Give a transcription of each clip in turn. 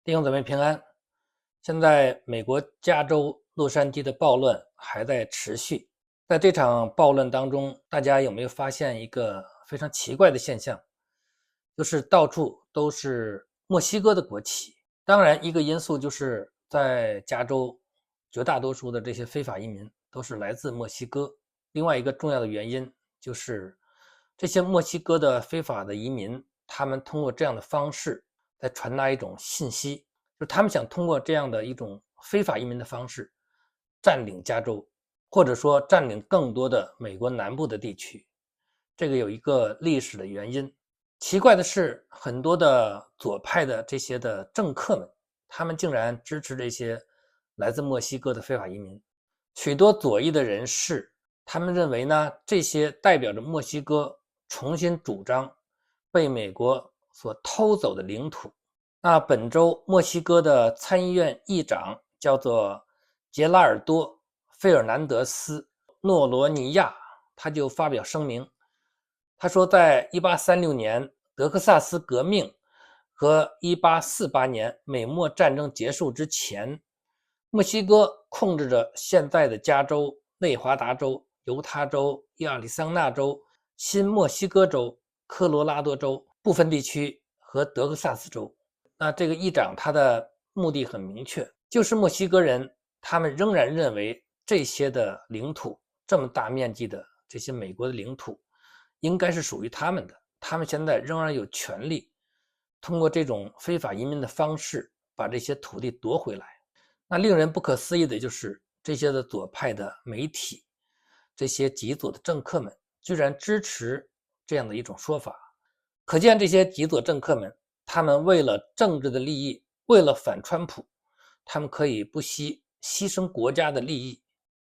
弟兄姊妹平安。现在美国加州洛杉矶的暴乱还在持续，在这场暴乱当中，大家有没有发现一个非常奇怪的现象？就是到处都是墨西哥的国旗。当然，一个因素就是在加州，绝大多数的这些非法移民都是来自墨西哥。另外一个重要的原因就是这些墨西哥的非法的移民，他们通过这样的方式在传达一种信息，就是他们想通过这样的一种非法移民的方式占领加州，或者说占领更多的美国南部的地区。这个有一个历史的原因。奇怪的是，很多的左派的这些的政客们，他们竟然支持这些来自墨西哥的非法移民。许多左翼的人士，他们认为呢，这些代表着墨西哥重新主张被美国所偷走的领土。那本周墨西哥的参议院议长叫做杰拉尔多·费尔南德斯·诺罗尼亚，他就发表声明，他说，在1836年德克萨斯革命和1848年美墨战争结束之前，墨西哥控制着现在的加州、内华达州、犹他州、亚利桑那州、新墨西哥州、科罗拉多州部分地区和德克萨斯州。那这个议长他的目的很明确，就是墨西哥人他们仍然认为这些的领土，这么大面积的这些美国的领土应该是属于他们的，他们现在仍然有权利通过这种非法移民的方式把这些土地夺回来。那令人不可思议的就是这些的左派的媒体，这些极左的政客们居然支持这样的一种说法。可见这些极左政客们，他们为了政治的利益，为了反川普，他们可以不惜牺牲国家的利益。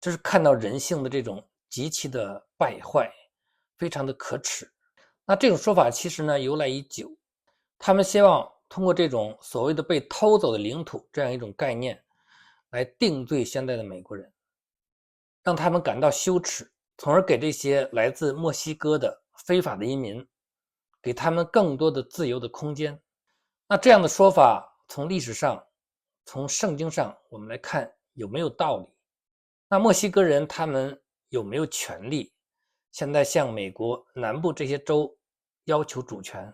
这是看到人性的这种极其的败坏，非常的可耻。那这种说法其实呢由来已久，他们希望通过这种所谓的被偷走的领土这样一种概念来定罪现在的美国人，让他们感到羞耻，从而给这些来自墨西哥的非法的移民给他们更多的自由的空间。那这样的说法从历史上，从圣经上我们来看有没有道理？那墨西哥人他们有没有权利现在向美国南部这些州要求主权？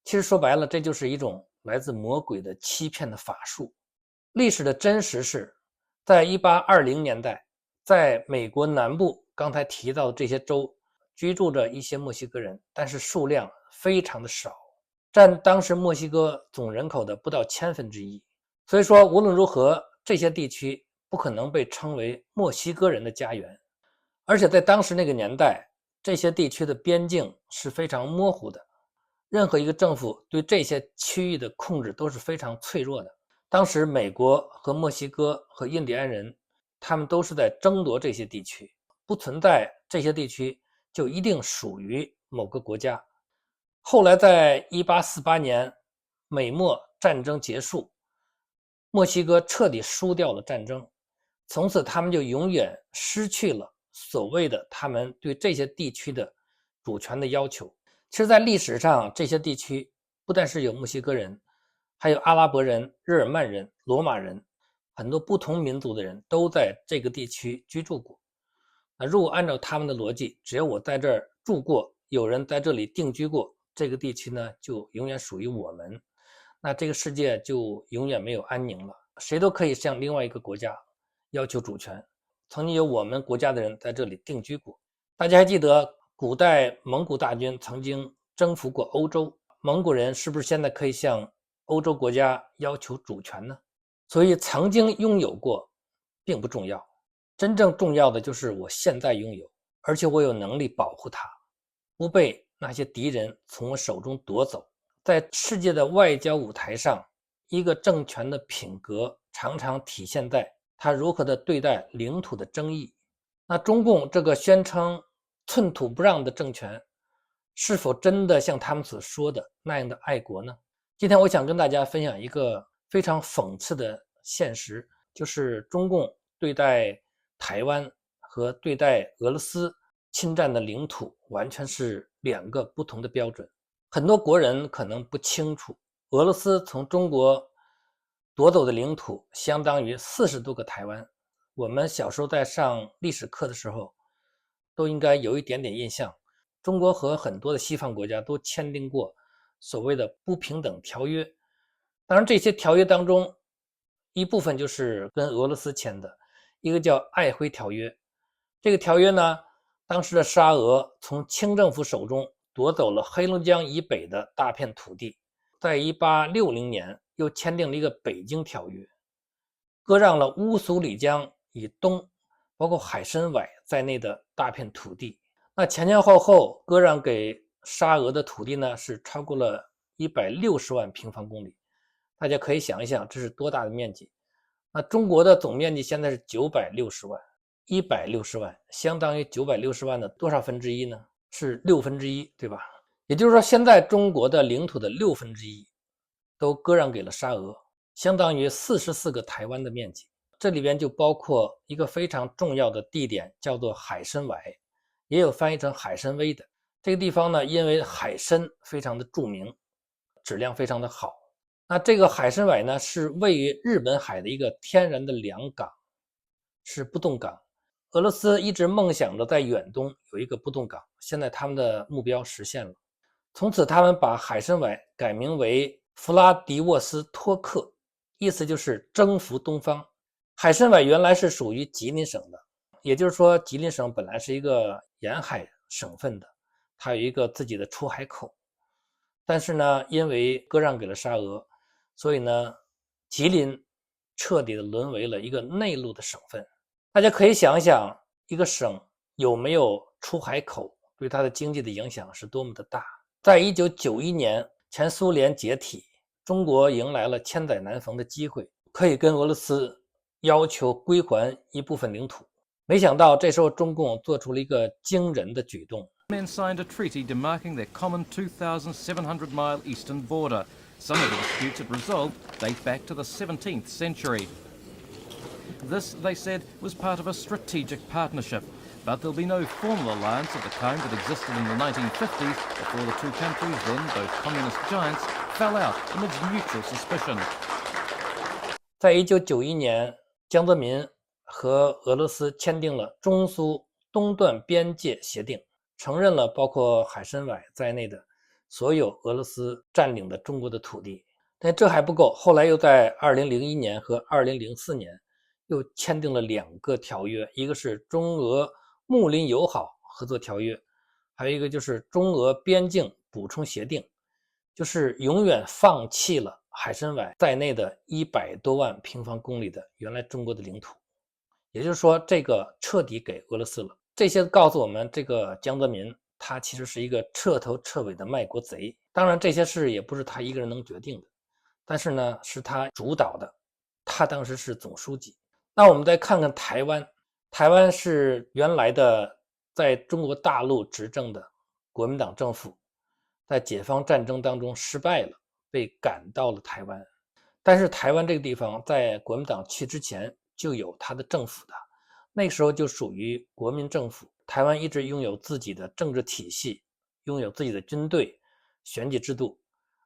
其实说白了，这就是一种来自魔鬼的欺骗的法术。历史的真实是，在1820年代，在美国南部刚才提到的这些州居住着一些墨西哥人，但是数量非常的少，占当时墨西哥总人口的不到1/1000。所以说无论如何，这些地区不可能被称为墨西哥人的家园。而且在当时那个年代，这些地区的边境是非常模糊的，任何一个政府对这些区域的控制都是非常脆弱的。当时美国和墨西哥和印第安人，他们都是在争夺这些地区，不存在这些地区就一定属于某个国家。后来在1848年美墨战争结束，墨西哥彻底输掉了战争，从此他们就永远失去了所谓的他们对这些地区的主权的要求。其实在历史上，这些地区不但是有墨西哥人，还有阿拉伯人、日耳曼人、罗马人，很多不同民族的人都在这个地区居住过。那如果按照他们的逻辑，只要我在这儿住过，有人在这里定居过，这个地区呢就永远属于我们，那这个世界就永远没有安宁了，谁都可以向另外一个国家要求主权。曾经有我们国家的人在这里定居过。大家还记得古代蒙古大军曾经征服过欧洲，蒙古人是不是现在可以向欧洲国家要求主权呢？所以曾经拥有过并不重要，真正重要的就是我现在拥有，而且我有能力保护它，不被那些敌人从我手中夺走。在世界的外交舞台上，一个政权的品格常常体现在他如何的对待领土的争议。那中共这个宣称寸土不让的政权，是否真的像他们所说的那样的爱国呢？今天我想跟大家分享一个非常讽刺的现实，就是中共对待台湾和对待俄罗斯侵占的领土完全是两个不同的标准。很多国人可能不清楚，俄罗斯从中国夺走的领土相当于40多个台湾。我们小时候在上历史课的时候，都应该有一点点印象。中国和很多的西方国家都签订过所谓的不平等条约。当然，这些条约当中，一部分就是跟俄罗斯签的，一个叫瑷珲条约。这个条约呢，当时的沙俄从清政府手中夺走了黑龙江以北的大片土地。在1860年又签订了一个北京条约，割让了乌苏里江以东，包括海参崴在内的大片土地。那前前后后割让给沙俄的土地呢，是超过了160万平方公里。大家可以想一想，这是多大的面积？那中国的总面积现在是960万，160万相当于960万的多少分之一呢？是1/6，对吧？也就是说，现在中国的领土的1/6都割让给了沙俄，相当于44个台湾的面积。这里边就包括一个非常重要的地点，叫做海参崴，也有翻译成海参崴的。这个地方呢，因为海参非常的著名，质量非常的好。那这个海参崴呢，是位于日本海的一个天然的良港，是不动港。俄罗斯一直梦想着在远东有一个不动港，现在他们的目标实现了。从此，他们把海参崴改名为弗拉迪沃斯托克，意思就是征服东方。海参崴原来是属于吉林省的，也就是说，吉林省本来是一个沿海省份的，它有一个自己的出海口。但是呢，因为割让给了沙俄，所以呢，吉林彻底的沦为了一个内陆的省份。大家可以想一想，一个省有没有出海口，对它的经济的影响是多么的大。在1991年前苏联解体，中国迎来了千载难逢的机会，可以跟俄罗斯要求归还一部分领土。没想到这时候中共做出了一个惊人的举动。Men signed a treaty demarking their common 2,700-mile eastern border. Some of the disputes it resolved date back to the 17th century. This, they said, was part of a strategic partnership, but there'll be no formal alliance of the kind that existed in the 1950s before the two countries, then both communist giants, fell out amidst mutual suspicion. 在1991年，江泽民和俄罗斯签订了中苏东段边界协定，承认了包括海参崴在内的所有俄罗斯占领的中国的土地。但这还不够，后来又在2001年和2004年又签订了2个条约，一个是中俄睦邻友好合作条约，还有一个就是中俄边境补充协定，就是永远放弃了海参崴在内的100多万平方公里的原来中国的领土。也就是说，这个彻底给俄罗斯了。这些告诉我们，这个江泽民他其实是一个彻头彻尾的卖国贼。当然，这些事也不是他一个人能决定的，但是呢，是他主导的。他当时是总书记。那我们再看看台湾，台湾是原来的在中国大陆执政的国民党政府，在解放战争当中失败了，被赶到了台湾。但是台湾这个地方在国民党去之前就有他的政府的，那个时候就属于国民政府。台湾一直拥有自己的政治体系，拥有自己的军队、选举制度，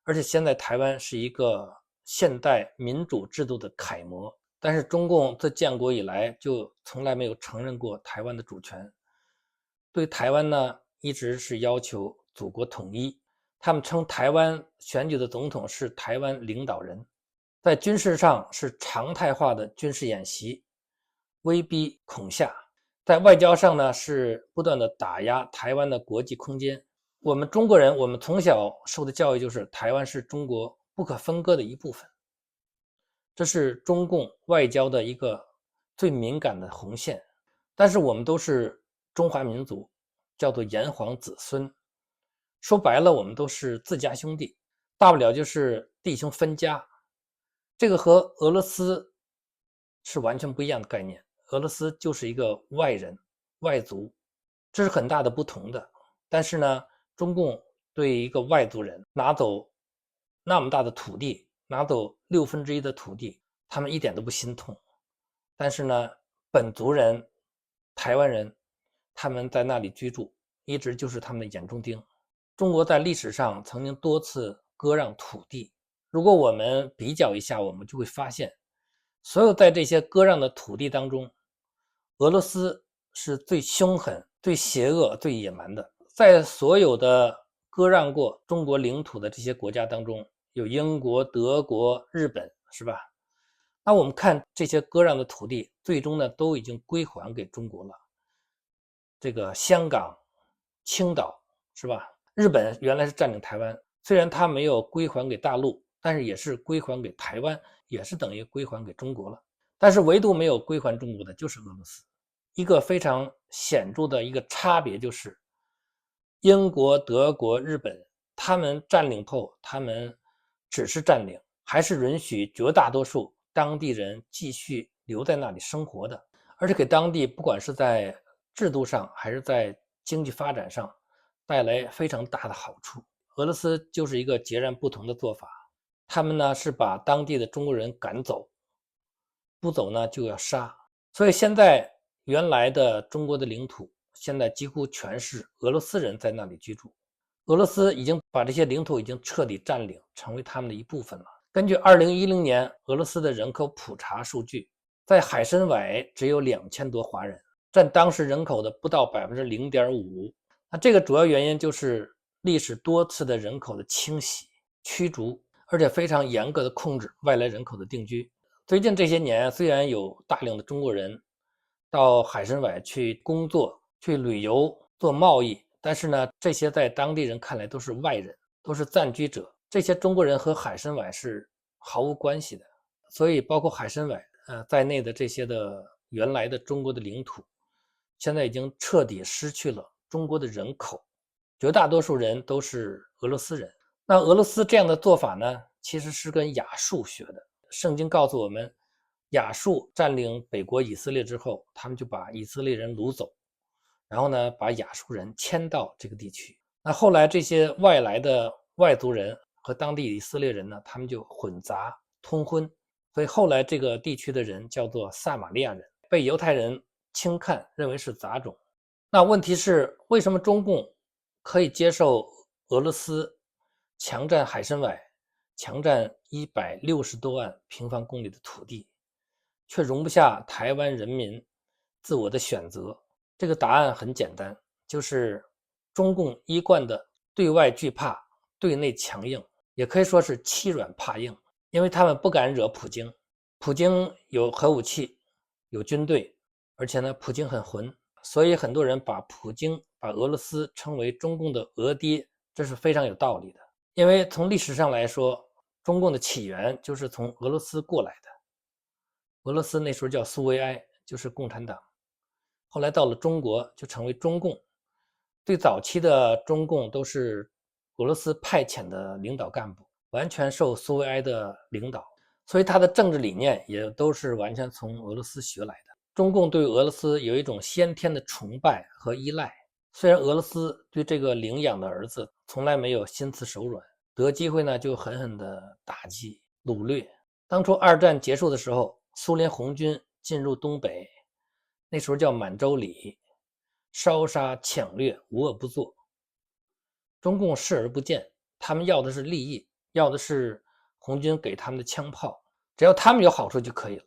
而且现在台湾是一个现代民主制度的楷模。但是中共自建国以来就从来没有承认过台湾的主权，对台湾呢一直是要求祖国统一。他们称台湾选举的总统是台湾领导人。在军事上是常态化的军事演习，威逼恐吓；在外交上呢是不断的打压台湾的国际空间。我们中国人，我们从小受的教育就是台湾是中国不可分割的一部分，这是中共外交的一个最敏感的红线。但是我们都是中华民族，叫做炎黄子孙，说白了我们都是自家兄弟，大不了就是弟兄分家。这个和俄罗斯是完全不一样的概念，俄罗斯就是一个外人、外族，这是很大的不同的。但是呢，中共对一个外族人拿走那么大的土地，拿走1/6的土地，他们一点都不心痛。但是呢，本族人、台湾人，他们在那里居住，一直就是他们的眼中钉。中国在历史上曾经多次割让土地，如果我们比较一下，我们就会发现，所有在这些割让的土地当中，俄罗斯是最凶狠、最邪恶、最野蛮的。在所有的割让过中国领土的这些国家当中，有英国、德国、日本，是吧？那我们看这些割让的土地，最终呢都已经归还给中国了。这个香港、青岛，是吧？日本原来是占领台湾，虽然它没有归还给大陆，但是也是归还给台湾，也是等于归还给中国了。但是唯独没有归还中国的就是俄罗斯。一个非常显著的一个差别就是，英国、德国、日本他们占领后，他们只是占领，还是允许绝大多数当地人继续留在那里生活的，而且给当地不管是在制度上还是在经济发展上带来非常大的好处。俄罗斯就是一个截然不同的做法，他们呢是把当地的中国人赶走，不走呢就要杀。所以现在原来的中国的领土，现在几乎全是俄罗斯人在那里居住。俄罗斯已经把这些领土已经彻底占领，成为他们的一部分了。根据2010年俄罗斯的人口普查数据，在海参崴只有2000多华人，占当时人口的不到0.5%。那这个主要原因就是历史多次的人口的清洗、驱逐，而且非常严格的控制外来人口的定居。最近这些年，虽然有大量的中国人到海参崴去工作、去旅游、做贸易，但是呢，这些在当地人看来都是外人，都是暂居者。这些中国人和海参崴是毫无关系的，所以包括海参崴在内的这些的原来的中国的领土，现在已经彻底失去了中国的人口，绝大多数人都是俄罗斯人。那俄罗斯这样的做法呢，其实是跟亚述学的。圣经告诉我们，亚述占领北国以色列之后，他们就把以色列人掳走，然后呢，把亚述人迁到这个地区。那后来这些外来的外族人和当地以色列人呢，他们就混杂通婚，所以后来这个地区的人叫做撒玛利亚人，被犹太人轻看，认为是杂种。那问题是，为什么中共可以接受俄罗斯强占海参崴，强占160多万平方公里的土地，却容不下台湾人民自我的选择？这个答案很简单，就是中共一贯的对外惧怕，对内强硬，也可以说是欺软怕硬，因为他们不敢惹普京。普京有核武器，有军队，而且呢，普京很混，所以很多人把普京、把俄罗斯称为中共的俄爹，这是非常有道理的。因为从历史上来说，中共的起源就是从俄罗斯过来的。俄罗斯那时候叫苏维埃，就是共产党。后来到了中国，就成为中共。最早期的中共都是俄罗斯派遣的领导干部，完全受苏维埃的领导，所以他的政治理念也都是完全从俄罗斯学来的。中共对俄罗斯有一种先天的崇拜和依赖，虽然俄罗斯对这个领养的儿子从来没有心慈手软，得机会呢就狠狠地打击掳掠。当初二战结束的时候，苏联红军进入东北，那时候叫满洲里，烧杀抢掠，无恶不作。中共视而不见，他们要的是利益，要的是红军给他们的枪炮，只要他们有好处就可以了，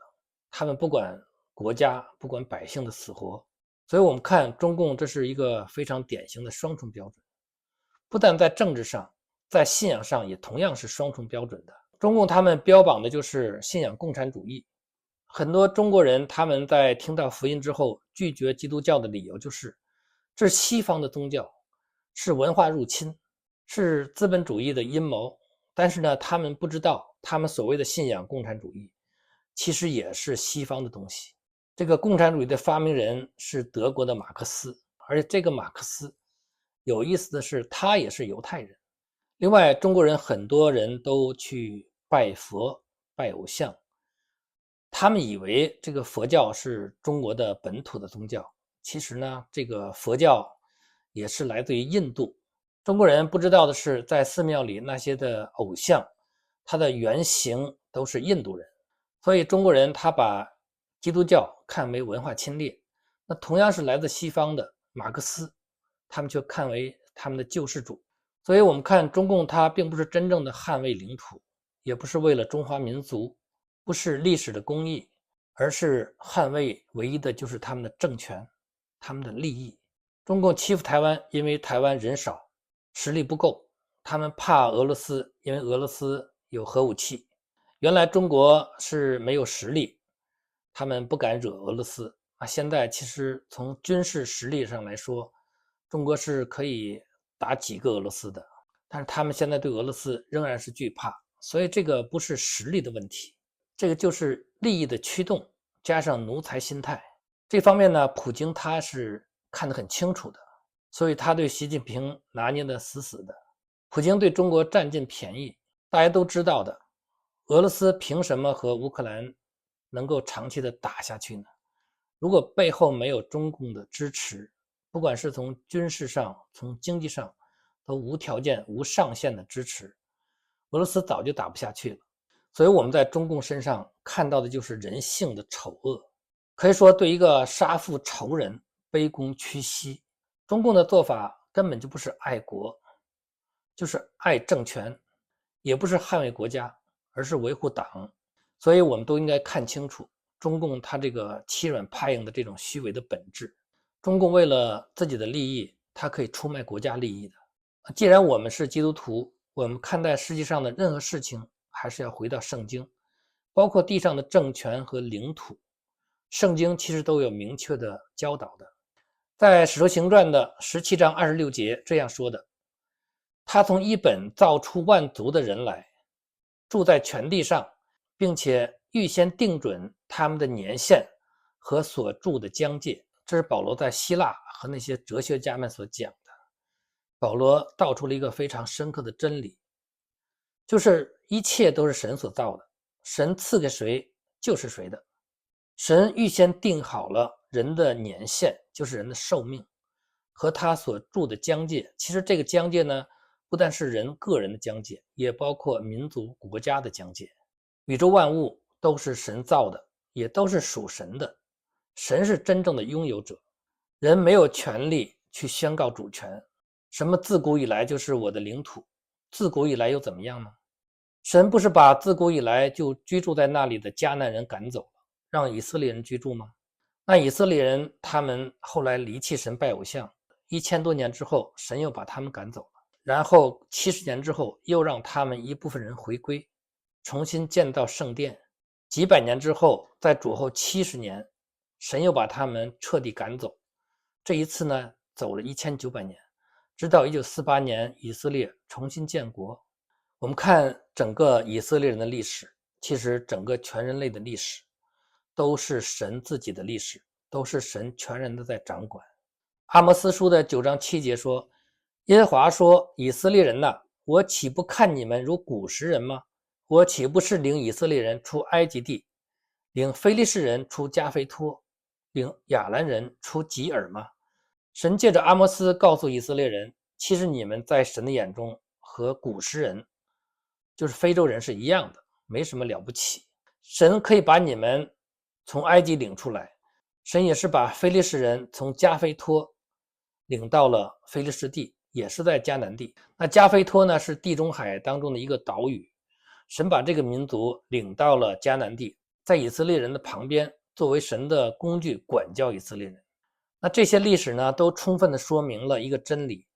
他们不管国家，不管百姓的死活。所以我们看中共，这是一个非常典型的双重标准，不但在政治上，在信仰上也同样是双重标准的。中共他们标榜的就是信仰共产主义，很多中国人他们在听到福音之后拒绝基督教的理由就是这是西方的宗教，是文化入侵，是资本主义的阴谋。但是呢，他们不知道他们所谓的信仰共产主义其实也是西方的东西。这个共产主义的发明人是德国的马克思，而且这个马克思有意思的是他也是犹太人。另外，中国人很多人都去拜佛拜偶像，他们以为这个佛教是中国的本土的宗教，其实呢，这个佛教也是来自于印度。中国人不知道的是，在寺庙里那些的偶像，它的原型都是印度人。所以中国人他把基督教看为文化侵略，那同样是来自西方的马克思，他们却看为他们的救世主。所以我们看中共他并不是真正的捍卫领土，也不是为了中华民族，不是历史的公义，而是捍卫唯一的就是他们的政权，他们的利益。中共欺负台湾，因为台湾人少，实力不够，他们怕俄罗斯，因为俄罗斯有核武器。原来中国是没有实力，他们不敢惹俄罗斯啊。现在其实从军事实力上来说，中国是可以打几个俄罗斯的，但是他们现在对俄罗斯仍然是惧怕，所以这个不是实力的问题，这个就是利益的驱动加上奴才心态。这方面呢，普京他是看得很清楚的，所以他对习近平拿捏得死死的。普京对中国占尽便宜，大家都知道的。俄罗斯凭什么和乌克兰能够长期的打下去呢？如果背后没有中共的支持，不管是从军事上、从经济上，都无条件、无上限的支持，俄罗斯早就打不下去了。所以我们在中共身上看到的就是人性的丑恶，可以说对一个杀父仇人卑躬屈膝。中共的做法根本就不是爱国，就是爱政权，也不是捍卫国家，而是维护党。所以我们都应该看清楚中共他这个欺软怕硬的这种虚伪的本质。中共为了自己的利益，他可以出卖国家利益的。既然我们是基督徒，我们看待世界上的任何事情还是要回到圣经，包括地上的政权和领土，圣经其实都有明确的教导的。在使徒行传的17章26节这样说的：他从一本造出万族的人来，住在全地上，并且预先定准他们的年限和所住的疆界。这是保罗在希腊和那些哲学家们所讲的。保罗道出了一个非常深刻的真理，就是一切都是神所造的，神赐给谁就是谁的。神预先定好了人的年限，就是人的寿命和他所住的疆界。其实这个疆界呢，不但是人个人的疆界，也包括民族国家的疆界。宇宙万物都是神造的，也都是属神的。神是真正的拥有者，人没有权利去宣告主权。什么自古以来就是我的领土，自古以来又怎么样呢？神不是把自古以来就居住在那里的迦南人赶走了，让以色列人居住吗？那以色列人他们后来离弃神拜偶像，1000多年之后，神又把他们赶走了，然后70年之后又让他们一部分人回归，重新建造圣殿。几百年之后，在主后70年，神又把他们彻底赶走。这一次呢，走了1900年，直到1948年以色列重新建国。我们看整个以色列人的历史，其实整个全人类的历史都是神自己的历史，都是神全然的在掌管。阿摩斯书的9章7节说，耶和华说，以色列人哪，我岂不看你们如古时人吗？我岂不是领以色列人出埃及地，领非利士人出加菲托，领亚兰人出吉尔吗？神借着阿摩斯告诉以色列人，其实你们在神的眼中和古时人，就是非洲人是一样的，没什么了不起。神可以把你们从埃及领出来，神也是把非利士人从加菲托领到了非利士地，也是在迦南地。那加菲托呢，是地中海当中的一个岛屿，神把这个民族领到了迦南地，在以色列人的旁边，作为神的工具管教以色列人。那这些历史呢，都充分的说明了一个真理，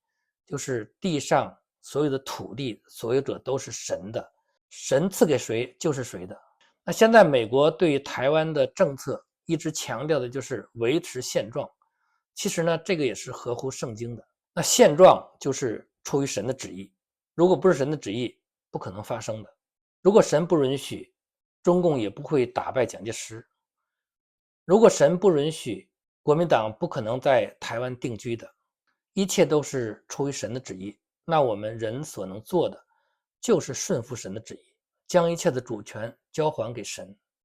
就是地上所有的土地所有者都是神的，神赐给谁就是谁的。那现在美国对于台湾的政策一直强调的就是维持现状，其实呢，这个也是合乎圣经的。那现状就是出于神的旨意，如果不是神的旨意，不可能发生的。如果神不允许，中共也不会打败蒋介石。如果神不允许，国民党不可能在台湾定居的。一切都是出于神的旨意，那我们人所能做的就是顺服神的旨意，将一切的主权交还给神。